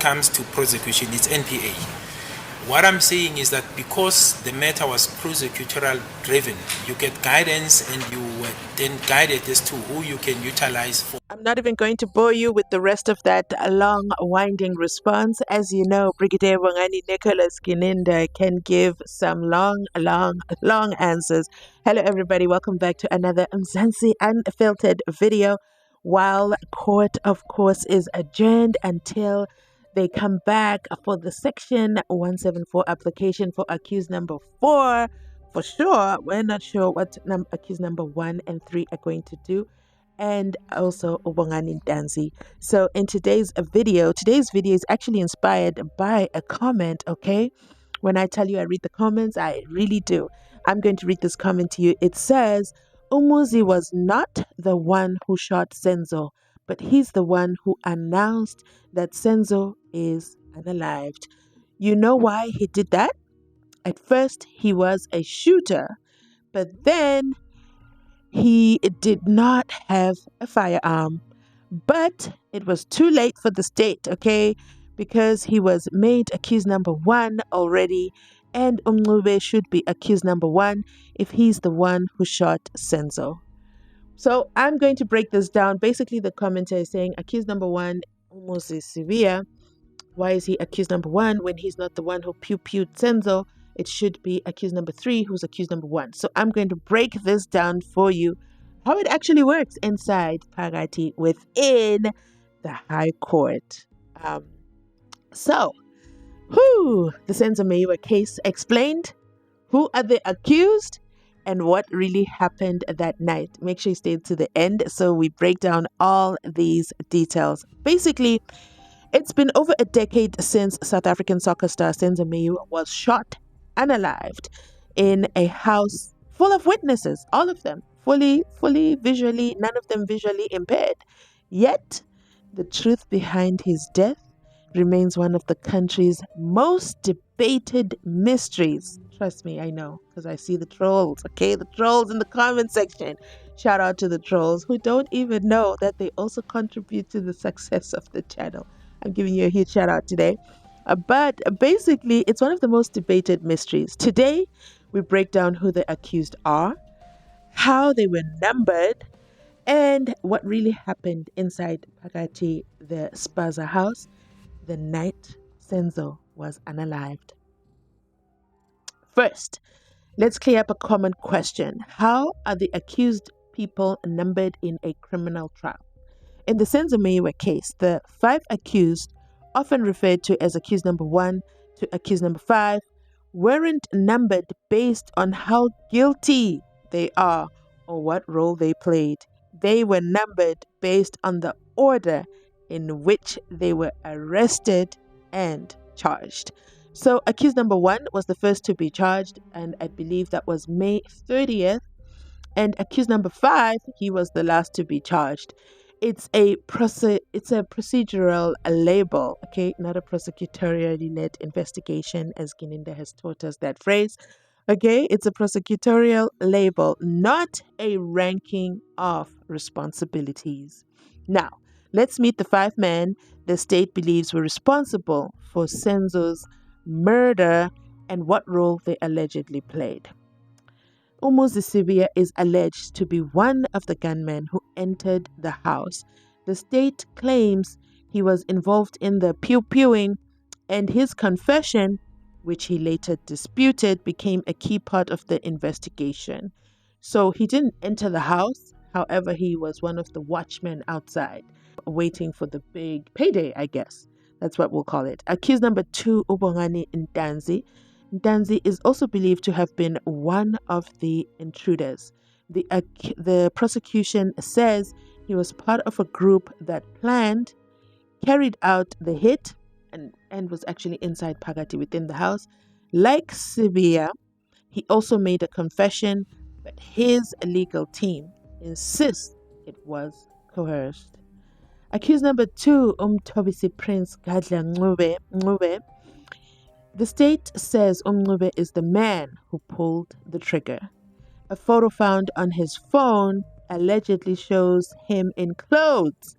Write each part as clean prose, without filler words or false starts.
comes to prosecution, it's NPA. What I'm saying is that because the matter was prosecutorial driven, you get guidance and you were then guided as to who you can utilize for. I'm not even going to bore you with the rest of that long, winding response. As you know, Brigadier Wangani Nicholas Gininda can give some long answers. Hello, everybody. Welcome back to another Mzansi Unfiltered video. While court, of course, is adjourned until they come back for the Section 174 application for accused number 4. For sure, we're not sure what accused number 1 and 3 are going to do. And also Ubongani Danzi. So in today's video is actually inspired by a comment, okay? When I tell you I read the comments, I really do. I'm going to read this comment to you. It says, Umuzi was not the one who shot SENZO, but he's the one who announced that SENZO is unalived. You know why he did that? At first, he was a shooter, but then he did not have a firearm. But it was too late for the state, okay? Because he was made accused number 1 already, and Umlube should be accused number 1 if he's the one who shot SENZO. So I'm going to break this down. Basically, the commenter is saying accused number 1, Mzansi Unfiltered. Why is he accused number 1 when he's not the one who pew-pewed SENZO? It should be accused number 3 who's accused number 1. So I'm going to break this down for you, how it actually works inside Phakathi within the High Court. The SENZO MEYIWA case explained, who are the accused, and what really happened that night. Make sure you stay to the end so we break down all these details. Basically, it's been over a decade since South African soccer star SENZO MEYIWA was shot unalived in a house full of witnesses, all of them fully visually, none of them visually impaired. Yet, the truth behind his death remains one of the country's most debated mysteries. Trust me, I know, because I see the trolls, okay? The trolls in the comment section. Shout out to the trolls who don't even know that they also contribute to the success of the channel. I'm giving you a huge shout out today. But basically, it's one of the most debated mysteries. Today, we break down who the accused are, how they were numbered, and what really happened inside Phakathi, the Spaza house, the night SENZO was unalived. First, let's clear up a common question. How are the accused people numbered in a criminal trial? In the SENZO MEYIWA case, the 5 accused, often referred to as accused number 1 to accused number 5, weren't numbered based on how guilty they are or what role they played. They were numbered based on the order in which they were arrested and charged. So accused number 1 was the first to be charged, and I believe that was May 30th. And accused number 5, he was the last to be charged. It's a procedural label, okay, not a prosecutorially led investigation, as Gininda has taught us that phrase. Okay, it's a prosecutorial label, not a ranking of responsibilities. Now, let's meet the 5 men the state believes were responsible for SENZO's murder and what role they allegedly played. Mzansi Unfiltered is alleged to be one of the gunmen who entered the house. The state claims he was involved in the pew-pewing, and his confession, which he later disputed, became a key part of the investigation. So he didn't enter the house. However, he was one of the watchmen outside, waiting for the big payday, I guess. That's what we'll call it. Accused number 2, Ubongani Danzi. Danzi is also believed to have been one of the intruders. The prosecution says he was part of a group that planned, carried out the hit, and was actually inside Phakathi within the house. Like Sibia, he also made a confession, but his legal team insists it was coerced. Accused number 2, Umthobisi Prince Gadla Ncube. The state says Ncube is the man who pulled the trigger. A photo found on his phone allegedly shows him in clothes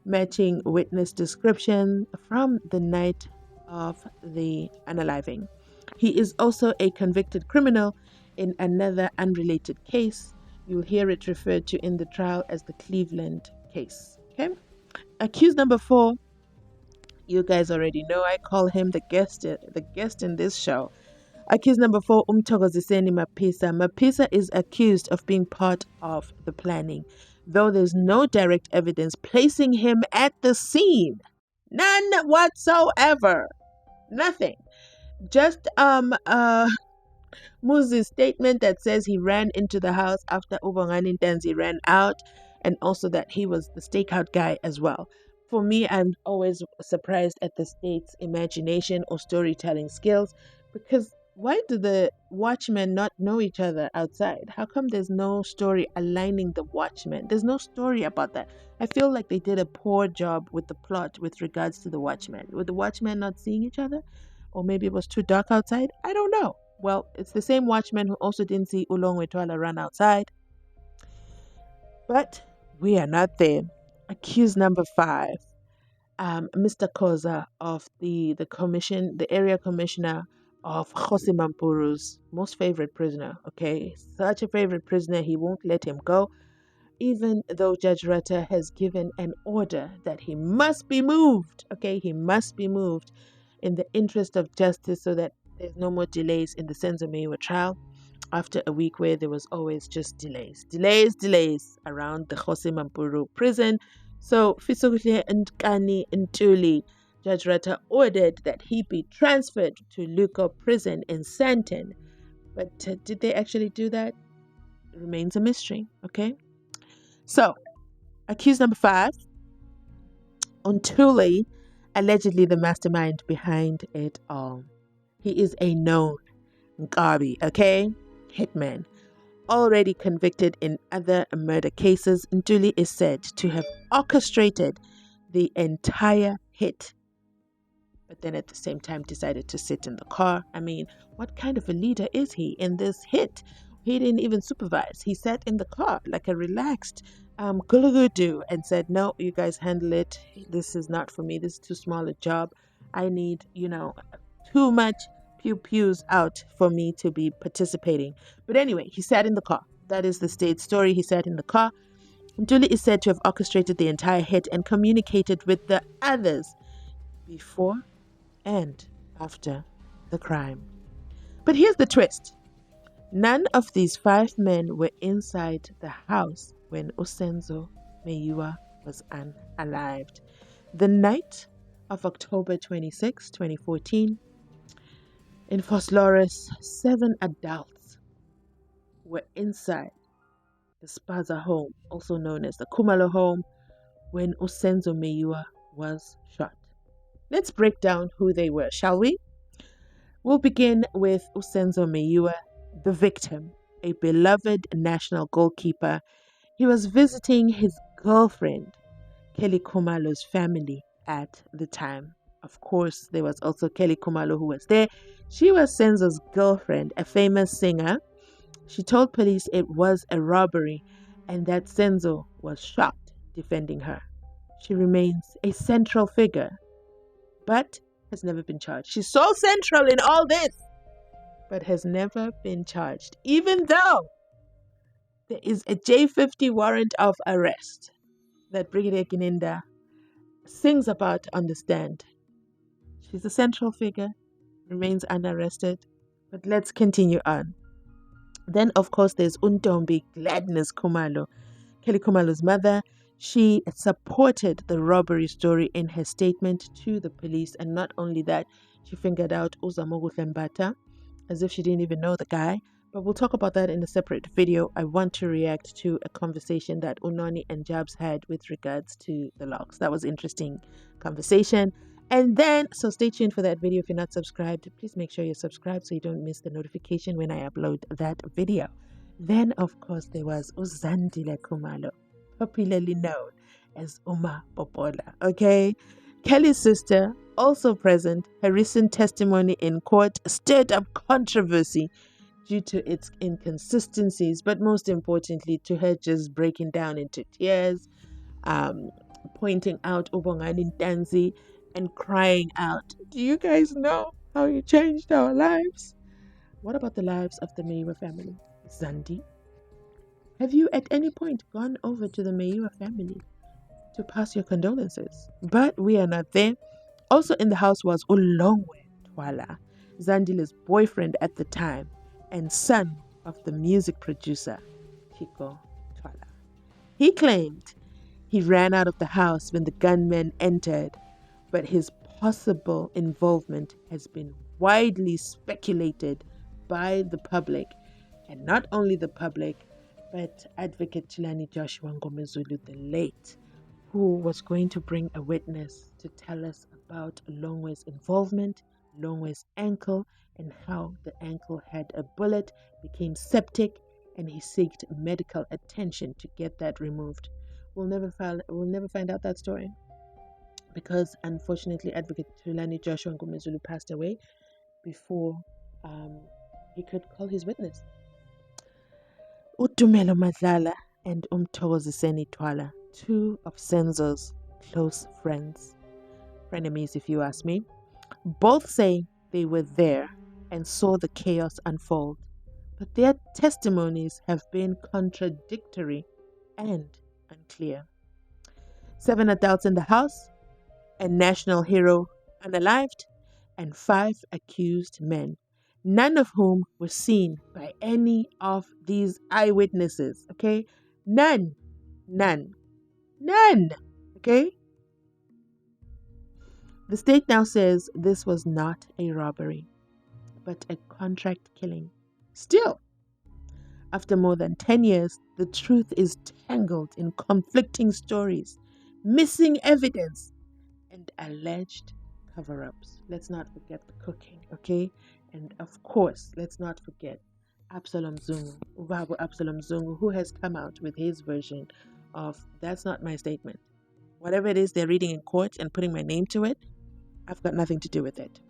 matching witness description from the night of the unaliving. He is also a convicted criminal in another unrelated case. You'll hear it referred to in the trial as the Cleveland case. Okay. Accused number 4, you guys already know I call him the guest in this show. Accused number 4, Umthokoziseni Mapisa. Mapisa is accused of being part of the planning, though there's no direct evidence placing him at the scene. None whatsoever. Nothing. Just Muzi's statement that says he ran into the house after Ubongani Ntanzi ran out, and also that he was the stakeout guy as well. For me, I'm always surprised at the state's imagination or storytelling skills, because why do the watchmen not know each other outside? How come there's no story aligning the watchmen? There's no story about that. I feel like they did a poor job with the plot with regards to the watchmen. Were the watchmen not seeing each other? Or maybe it was too dark outside? I don't know. Well, it's the same watchman who also didn't see Ulongwe Twala run outside. But we are not there. Accused number 5, Mr. Koza of the area commissioner of Jose Mampuru's most favorite prisoner. Okay, such a favorite prisoner, he won't let him go, even though Judge Rata has given an order that he must be moved. Okay, he must be moved in the interest of justice so that there's no more delays in the SENZO MEYIWA trial after a week where there was always just delays around the Jose Mampuru prison. So Fisokuhle Nkani Ntuli, Judge Rata ordered that he be transferred to Luko prison in Sandton. But did they actually do that? It remains a mystery, okay? So, accused number 5, Ntuli, allegedly the mastermind behind it all. He is a known Nkabi, okay? Hitman. Already convicted in other murder cases, Ntuli is said to have orchestrated the entire hit. But then at the same time decided to sit in the car. I mean, what kind of a leader is he in this hit? He didn't even supervise. He sat in the car like a relaxed gulugudu and said, no, you guys handle it. This is not for me. This is too small a job. I need, too much pews out for me to be participating. But anyway, he sat in the car. That is the state story. He sat in the car. Ntuli is said to have orchestrated the entire hit and communicated with the others before and after the crime. But here's the twist. None of these 5 men were inside the house when SENZO MEYIWA was unalived. The night of October 26, 2014, in Vosloorus, 7 adults were inside the Spaza home, also known as the Khumalo home, when SENZO MEYIWA was shot. Let's break down who they were, shall we? We'll begin with SENZO MEYIWA, the victim, a beloved national goalkeeper. He was visiting his girlfriend, Kelly Khumalo's family at the time. Of course, there was also Kelly Khumalo who was there. She was SENZO's girlfriend, a famous singer. She told police it was a robbery and that SENZO was shot defending her. She remains a central figure, but has never been charged. She's so central in all this, but has never been charged, even though there is a J50 warrant of arrest that Brigadier Kininda sings about on the stand. She's a central figure, remains unarrested, but let's continue on. Then, of course, there's Untombi Gladness Khumalo, Kelly Khumalo's mother. She supported the robbery story in her statement to the police, and not only that, she fingered out Uzamogu Thembata as if she didn't even know the guy. But we'll talk about that in a separate video. I want to react to a conversation that Unoni and Jabs had with regards to the logs. That was interesting conversation. And then, so stay tuned for that video. If you're not subscribed, please make sure you're subscribed so you don't miss the notification when I upload that video. Then, of course, there was Uzandile Khumalo, popularly known as Uma Popola. Okay, Kelly's sister, also present. Her recent testimony in court stirred up controversy due to its inconsistencies, but most importantly, to her just breaking down into tears. pointing out Ubongani Ntanzi and crying out, "Do you guys know how you changed our lives?" What about the lives of the Meyiwa family? Zandi, have you at any point gone over to the Meyiwa family to pass your condolences? But we are not there. Also in the house was Ulongwe Twala, Zandile's boyfriend at the time and son of the music producer Kiko Twala. He claimed he ran out of the house when the gunmen entered, but his possible involvement has been widely speculated by the public, and not only the public, but Advocate Chilani Joshua Ngomezulu the late, who was going to bring a witness to tell us about Longwe's involvement, Longwe's ankle, and how the ankle had a bullet, became septic, and he sought medical attention to get that removed. We'll never find out that story, because unfortunately Advocate Tulani Joshua Ngumezulu passed away before he could call his witness. Utumelo Madlala and Umthokoziseni Twala, two of SENZO's close friends, frenemies if you ask me, both say they were there and saw the chaos unfold, but their testimonies have been contradictory and unclear. 7 adults in the house, a national hero unalived, and 5 accused men, none of whom were seen by any of these eyewitnesses. Okay? None. Okay? The state now says this was not a robbery, but a contract killing. Still, after more than 10 years, the truth is tangled in conflicting stories, missing evidence, and alleged cover-ups. Let's not forget the cooking, okay? And of course, let's not forget Absalom Zungu, Ubaba Absalom Zungu, who has come out with his version of "that's not my statement." Whatever it is they're reading in court and putting my name to it, I've got nothing to do with it.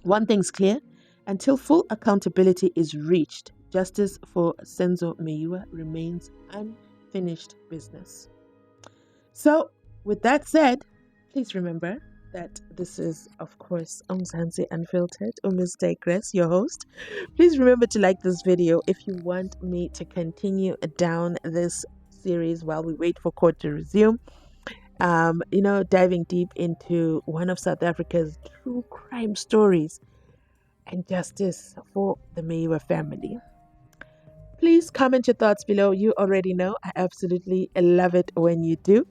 One thing's clear: until full accountability is reached, justice for SENZO MEYIWA remains unfinished business. So, with that said, please remember that this is, of course, Mzansi Unfiltered, Miss Digress, your host. Please remember to like this video if you want me to continue down this series while we wait for court to resume. Diving deep into one of South Africa's true crime stories and justice for the Meyiwa family. Please comment your thoughts below. You already know I absolutely love it when you do.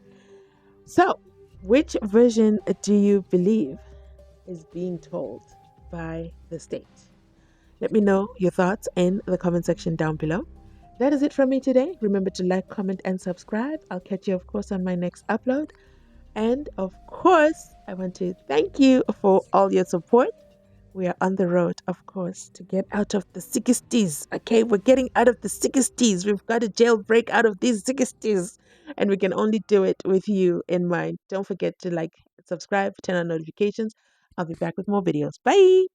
So, which version do you believe is being told by the state? Let me know your thoughts in the comment section down below. That is it from me today. Remember to like, comment, and subscribe. I'll catch you, of course, on my next upload. And, of course, I want to thank you for all your support. We are on the road, of course, to get out of the 60s. Okay, we're getting out of the 60s. We've got a jailbreak out of these 60s. And we can only do it with you in mind. Don't forget to like, subscribe, turn on notifications. I'll be back with more videos. Bye.